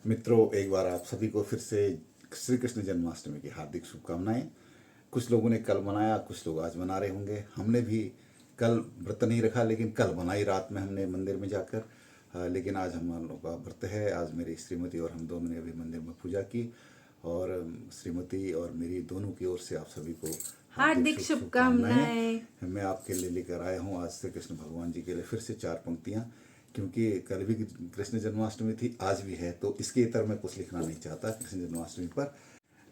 मित्रों, एक बार आप सभी को फिर से श्री कृष्ण जन्माष्टमी की हार्दिक शुभकामनाएं। कुछ लोगों ने कल मनाया, कुछ लोग आज मना रहे होंगे। हमने भी कल व्रत नहीं रखा, लेकिन कल मनाई रात में हमने मंदिर में जाकर। लेकिन आज हम लोगों का व्रत है। आज मेरी श्रीमती और हम दोनों ने अभी मंदिर में पूजा की, और श्रीमती और मेरी दोनों की ओर से आप सभी को हार्दिक शुभकामनाएं। मैं आपके लिए लेकर आया हूँ आज श्री कृष्ण भगवान जी के लिए फिर से 4 पंक्तियाँ, क्योंकि कल भी कृष्ण जन्माष्टमी थी, आज भी है, तो इसके इतर मैं कुछ लिखना नहीं चाहता कृष्ण जन्माष्टमी पर।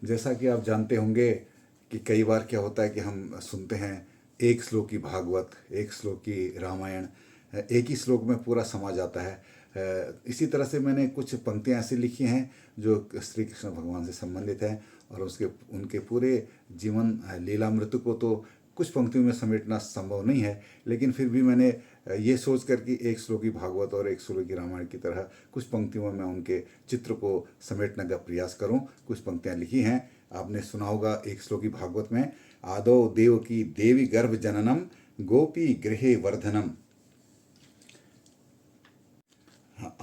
जैसा कि आप जानते होंगे कि कई बार क्या होता है कि हम सुनते हैं एक श्लोक की भागवत, एक श्लोक की रामायण, एक ही श्लोक में पूरा समा जाता है। इसी तरह से मैंने कुछ पंक्तियाँ ऐसी लिखी हैं जो श्री कृष्ण भगवान से संबंधित हैं, और उनके पूरे जीवन लीलामृत को तो कुछ पंक्तियों में समेटना संभव नहीं है, लेकिन फिर भी मैंने ये सोच कर कि एक श्लोकी भागवत और एक श्लोकी रामायण की तरह कुछ पंक्तियों में मैं उनके चित्र को समेटने का प्रयास करूं। कुछ पंक्तियां लिखी हैं, आपने सुना होगा एक श्लोकी भागवत में, आदौ देवकी देवी गर्भ जननम गोपी गृहे वर्धनम।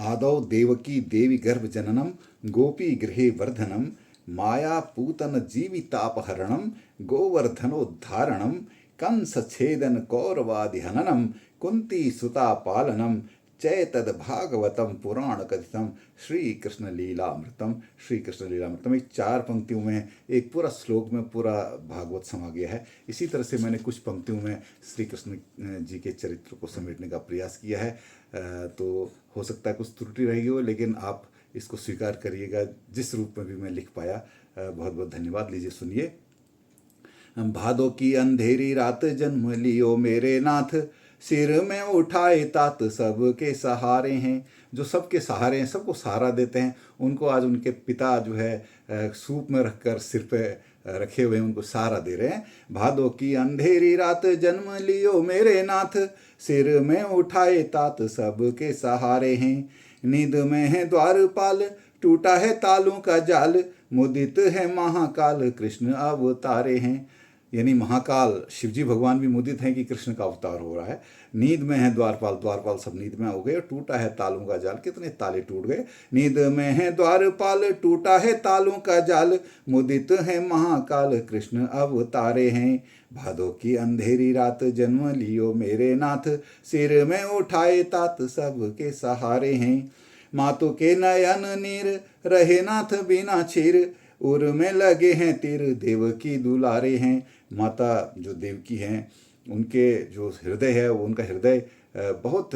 आदौ देवकी देवी गर्भ जननम गोपी गृहे वर्धनम माया पूतन जीवितापहरणम गोवर्धनोद्धारणम कंस छेदन कौरवादि हननम कुंती सुता पालनम चैतद भागवतम पुराण कथितम श्री कृष्ण लीलामृतम। श्री कृष्ण लीलामृतम, एक 4 पंक्तियों में एक पूरा श्लोक में पूरा भागवत समा गया है। इसी तरह से मैंने कुछ पंक्तियों में श्री कृष्ण जी के चरित्र को समेटने का प्रयास किया है। तो हो सकता है कुछ त्रुटि रही हो, लेकिन आप इसको स्वीकार करिएगा जिस रूप में भी मैं लिख पाया। बहुत बहुत धन्यवाद। लीजिए सुनिए। भादों की अंधेरी रात जन्म लियो मेरे नाथ, सिर में उठाए तात सबके सहारे हैं। जो सबके सहारे हैं, सबको सहारा देते हैं, उनको आज उनके पिता जो है सूप में रखकर सिर पे रखे हुए उनको सहारा दे रहे हैं। भादों की अंधेरी रात जन्म लियो मेरे नाथ, सिर में उठाए तात सबके सहारे हैं। नींद में है द्वारपाल, टूटा है तालों का जाल, मुदित है महाकाल कृष्ण अवतारे हैं। यानी महाकाल शिवजी भगवान भी मुदित हैं कि कृष्ण का अवतार हो रहा है। नींद में है द्वारपाल, द्वारपाल सब नींद में हो गए, टूटा है तालों का जाल, कितने ताले टूट गए। नींद में है द्वारपाल, टूटा है तालों का जाल, मुदित है महाकाल कृष्ण अवतारे हैं। भादों की अंधेरी रात जन्म लियो मेरे नाथ, सिर में उठाए तात सबके सहारे हैं। मातों के नयन नीर रहे नाथ बिना छीर, उर में लगे हैं तीर देवकी दुलारे हैं। माता जो देवकी हैं, उनके जो हृदय है वो उनका हृदय बहुत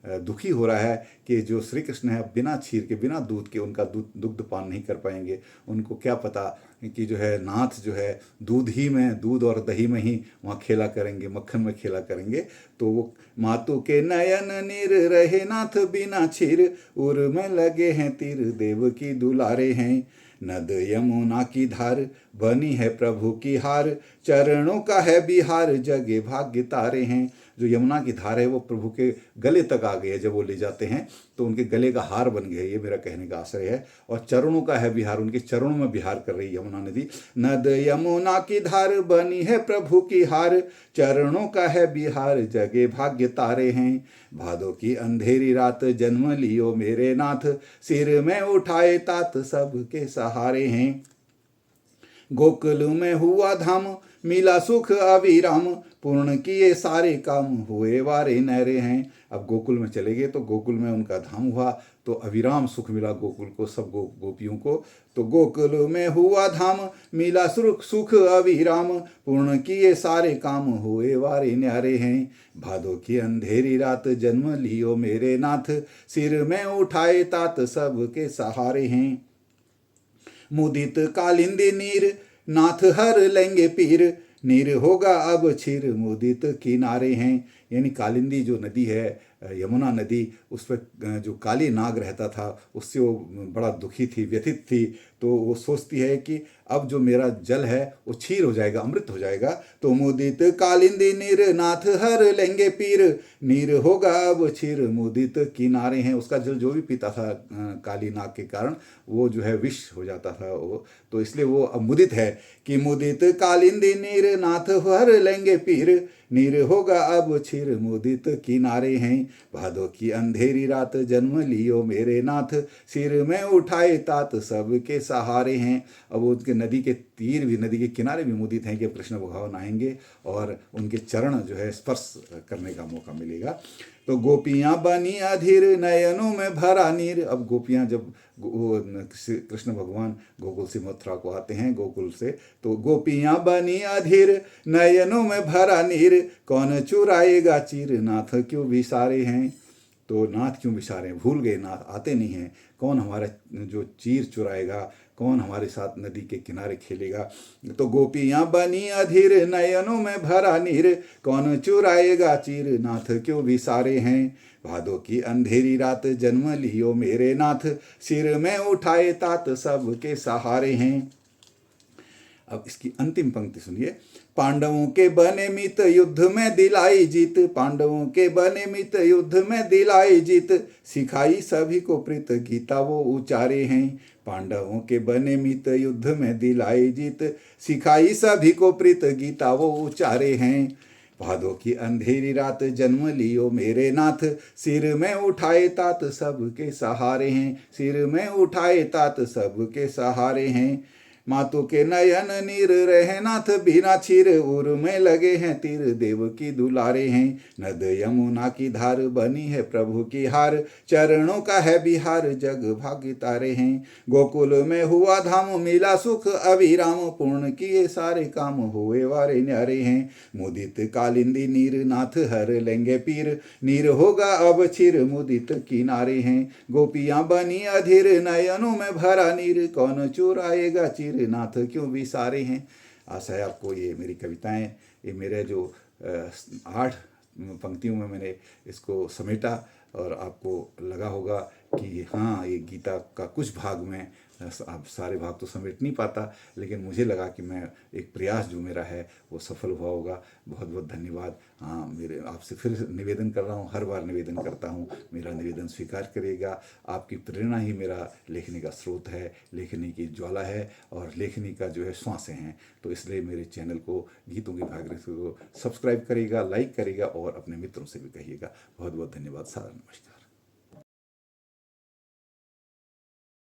दुखी हो रहा है कि जो श्री कृष्ण है बिना छीर के, बिना दूध के उनका दुग्ध पान नहीं कर पाएंगे। उनको क्या पता कि जो है नाथ जो है दूध ही में, दूध और दही में ही वहाँ खेला करेंगे, मक्खन में खेला करेंगे। तो वो मातु के नयन नीर रहे नाथ बिना छीर, उर में लगे हैं तीर देव की दुलारे हैं। नद यमुना की धार बनी है प्रभु की हार, चरणों का है बिहार जगे भाग्य तारे हैं। जो यमुना की धार है वो प्रभु के गले तक आ गई है, जब वो ले जाते हैं तो उनके गले का हार बन गया है, ये मेरा कहने का आशय है। और चरणों का है बिहार, उनके चरणों में बिहार कर रही है यमुना नदी। नद यमुना की धार बनी है प्रभु की हार, चरणों का है बिहार जगे भाग्य तारे हैं। भादों की अंधेरी रात जन्म लियो मेरे नाथ, सिर में उठाए तात सबके सहारे हैं। गोकुल में हुआ धाम मिला सुख अविराम, पूर्ण किए सारे काम हुए वारे नहरे हैं। अब गोकुल में चले गए तो गोकुल में उनका धाम हुआ, तो अविराम सुख मिला गोकुल को, सब गोपियों को। तो गोकुल में हुआ धाम मिला सुख अविराम, पूर्ण किए सारे काम हुए वारे न्यारे हैं। भादों की अंधेरी रात जन्म लियो मेरे नाथ, सिर में उठाए तात सबके सहारे हैं। मुदित कालिंदी नीर नाथ हर लेंगे पीर, नीर होगा अब क्षीर मुदित किनारे हैं। यानी कालिंदी जो नदी है, यमुना नदी, उस पर जो काली नाग रहता था उससे वो बड़ा दुखी थी, व्यथित थी। तो वो सोचती है कि अब जो मेरा जल है वो क्षीर हो जाएगा, अमृत हो जाएगा। तो मुदित कालिंदी नीर नाथ हर लेंगे पीर, नीर होगा अब क्षीर मुदित किनारे हैं। उसका जल जो भी पीता था काली नाग के कारण वो जो है विष हो जाता था वो, तो इसलिए वो अब मुदित है कि मुदित कालिंदी नीर नाथ हर लेंगे पीर, नीर होगा अब क्षीर मुदित किनारे हैं। भादों की अंधेरी रात जन्म लियो मेरे नाथ, सिर में उठाए तात सबके सहारे हैं। अब उनके नदी के तीर भी, नदी के किनारे भी मुदित हैं कि अब कृष्ण भगवान आएंगे और उनके चरण जो है स्पर्श करने का मौका मिलेगा। तो गोपियाँ बनी अधीर नयनों में भरा नीर। अब गोपियाँ जब कृष्ण भगवान गोकुल से मथुरा को आते हैं गोकुल से, तो गोपियाँ बनी अधीर नयनों में भरा नीर, कौन चुराएगा चीर नाथ क्यों विसारे हैं। तो नाथ क्यों विसारे हैं, भूल गए, नाथ आते नहीं हैं, कौन हमारा जो चीर चुराएगा, कौन हमारे साथ नदी के किनारे खेलेगा। तो गोपियाँ बनी अधीर नयनों में भरा नीर, कौन चुराएगा चीर नाथ क्यों विसारे हैं। भादों की अंधेरी रात जन्म लियो मेरे नाथ, सिर में उठाए तात सबके सहारे हैं। अब इसकी अंतिम पंक्ति सुनिए। पांडवों के बने मित युद्ध में दिलाई जीत, पांडवों के बने मित युद्ध में दिलाई जीत, सिखाई सभी को प्रीत गीता वो उचारे हैं। पांडवों के बने मित युद्ध में दिलाई जीत, सिखाई सभी को प्रीत गीता वो उचारे हैं। भादों की अंधेरी रात जन्म लियो मेरे नाथ, सिर में उठाए तात सबके सहारे हैं, सिर में उठाए तात सबके सहारे हैं। मातु के नयन नीर रहे नाथ बिना छीर, उर में लगे हैं तीर देव की दुलारे हैं। नद यमुना की धार बनी है प्रभु की हार, चरणों का है बिहार जग भाग्य तारे हैं। गोकुल में हुआ धाम मिला सुख अविराम, पूर्ण किए सारे काम हुए वारे न्यारे हैं। मुदित कालिंदी नीर नाथ हर लेंगे पीर, नीर होगा अब क्षीर मुदित किनारे हैं। गोपियाँ बनी अधीर नयनों में भरा नीर, कौन चुराएगा चीर नाथ क्यों विसारे हैं। आशा है आपको ये मेरी कविताएं, ये मेरे जो 8 पंक्तियों में मैंने इसको समेटा और आपको लगा होगा कि हाँ ये गीता का कुछ भाग में, अब सारे भाग तो समेट नहीं पाता, लेकिन मुझे लगा कि मैं एक प्रयास जो मेरा है वो सफल हुआ होगा। बहुत बहुत धन्यवाद। हाँ, मेरे आपसे फिर निवेदन कर रहा हूँ, हर बार निवेदन करता हूँ, मेरा निवेदन स्वीकार करिएगा। आपकी प्रेरणा ही मेरा लेखनी का स्रोत है, लेखनी की ज्वाला है और लेखनी का जो है श्वासें हैं। तो इसलिए मेरे चैनल को गीतों के भागीरथ को सब्सक्राइब करिएगा, लाइक करिएगा और अपने मित्रों से भी कहिएगा। बहुत बहुत धन्यवाद। सारा नमस्कार।